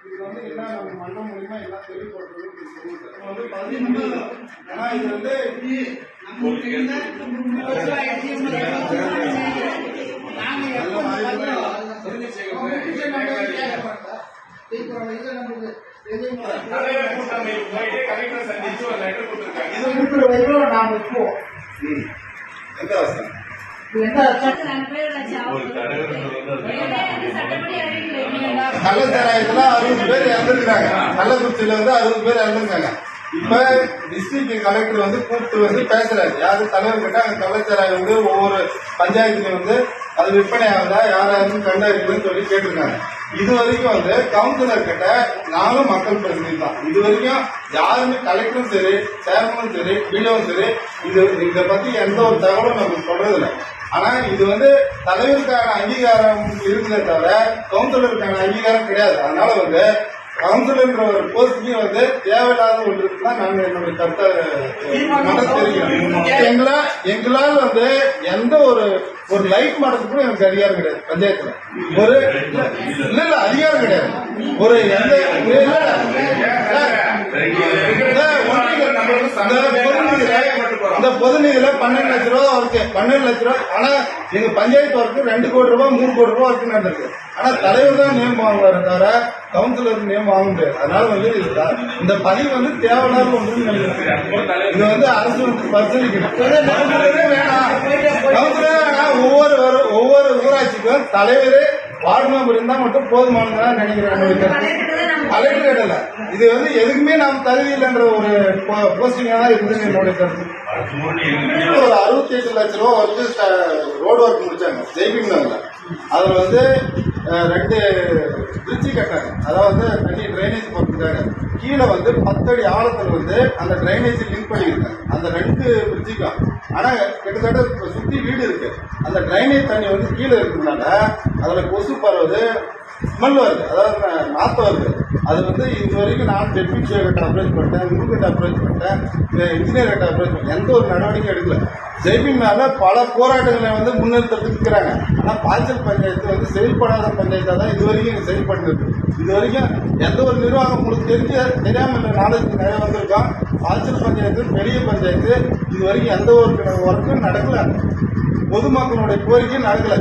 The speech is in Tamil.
இது வந்து என்ன நம்ம மன்றம் மூலியமா எல்லாம் தெளிவுபடுறது வந்து 13 ஏன்னா இது வந்து கள்ளச்சாராயத்துல 60 பேர் இறந்துருக்காங்க. கள்ளக்குறிச்சியில வந்து 60 பேர் இறந்துருக்காங்க. இப்ப டிஸ்ட்ரிக்ட் கலெக்டர் வந்து கூப்பிட்டு வந்து பேசுறாரு. யாரு தலைவர் கிட்ட அங்க கள்ளச்சாராயம் வந்து ஒவ்வொரு பஞ்சாயத்துலயும் வந்து அது விற்பனை ஆகுதா யாராவது கண்டறிக்கணும்னு சொல்லி கேட்டிருக்காங்க. இது வரைக்கும் வந்து கவுன்சிலர் கிட்ட நானும் மக்கள் பிரதிநிதி தான். இது வரைக்கும் யாருமே கலெக்டரும் சரி சேர்மனும் சரி பிடிஓவும் சரி இதை பத்தி எந்த ஒரு தகவலும் நமக்கு சொல்றதில்லை. ஆனா இது வந்து தலைவருக்கான அங்கீகாரம் இருக்குதே தவிர கவுன்சிலருக்கான அங்கீகாரம் கிடையாது. அதனால வந்து கவுன்சிலர்ன்ற ஒரு போஸ்டிங்க வந்து தேவையில்லாத ஒன்று தான் நாங்க என்னுடைய கருத்தை தெரிவிக்கிறோம். எங்களால் வந்து எந்த ஒரு லைட் மாடத்துக்கு கூட எனக்கு அதிகாரம் கிடையாது. பஞ்சாயத்துல ஒரு இல்ல அதிகாரம் கிடையாது. ஒரு எந்த இந்த பொது நிதியில 12 லட்ச ரூபா இருக்கு. 12 லட்ச ரூபா. ஆனா எங்க பஞ்சாயத்து ஒர்க்கு 2 கோடி ரூபாய் 3 கோடி ரூபாய் ஒர்க்கு நடந்திருக்கு. ஆனா தலைவர் தான் நேம் வாங்குவாரு தவிர கவுன்சிலர் நேம் வாங்க முடியாது. அதனால வந்து இந்த பதிவு வந்து தேவையில்லாத ஒன்றுன்னு நினைக்கிறேன். இது வந்து அரசு வந்து பரிசீலிக்கணும். வேணாம் கவுன்சிலர் வேணாம். ஒவ்வொரு ஊராட்சிக்கும் தலைவர் வார்டு மெம்பர் இருந்தா மட்டும் போதுமானதான் நினைக்கிறேன். கலெக்டர் கேட்டல இது வந்து எதுக்குமே நாம் தகுதி இல்லைன்ற ஒரு போஸ்டிங்கா தான் இருக்குது என்னுடைய கருத்து. ஒரு 68 லட்ச ரூபா வந்து ரோடு ஒர்க் முடிச்சாங்க ஜெய்பிங்ல. அதுல வந்து 2 பிரிட்ஜி கட்டாங்க. அதாவது தண்ணி டிரைனேஜ் போட்டுருக்காங்க. கீழே வந்து 10 அடி ஆழத்துல வந்து அந்த டிரைனேஜ் லிங்க் பண்ணியிருக்காங்க அந்த 2 பிரிட்ஜுக்கும். ஆனா கிட்டத்தட்ட சுத்தி வீடு இருக்கு. அந்த டிரைனேஜ் தண்ணி வந்து கீழே இருக்கிறதுனால அதுல கொசு பரவுது, ஸ்மெல் வருது, அதாவது நாத்தம் வருது. அது வந்து இது வரைக்கும் நான் டெப்யூட்டி கிட்ட அப்ரோச் பண்ணிட்டேன், கிட்ட அப்ரோச் பண்ணிட்டேன், இன்ஜினியர் கிட்ட அப்ரோச் பண்ணேன். எந்த ஒரு நடவடிக்கை எடுக்கல. ஜெய்பின் மேல பல போராட்டங்களை வந்து முன்னெடுத்துட்டு இருக்கிறாங்க. ஆனா பாய்ச்சல் பஞ்சாயத்து வந்து செயல்படாத பஞ்சாயத்தா தான் இது வரைக்கும் செயல்பட்டு இருக்கு. இது வரைக்கும் எந்த ஒரு நிர்வாகம் உங்களுக்கு தெரியாம இல்லை, நாலேஜ் நிறைய வந்திருக்கோம். பாய்ச்சல் பஞ்சாயத்து பெரிய பஞ்சாயத்து இது வரைக்கும் எந்த ஒரு ஒர்க்கும் நடக்கல. பொதுமக்களுடைய கோரிக்கையும் நடக்கல.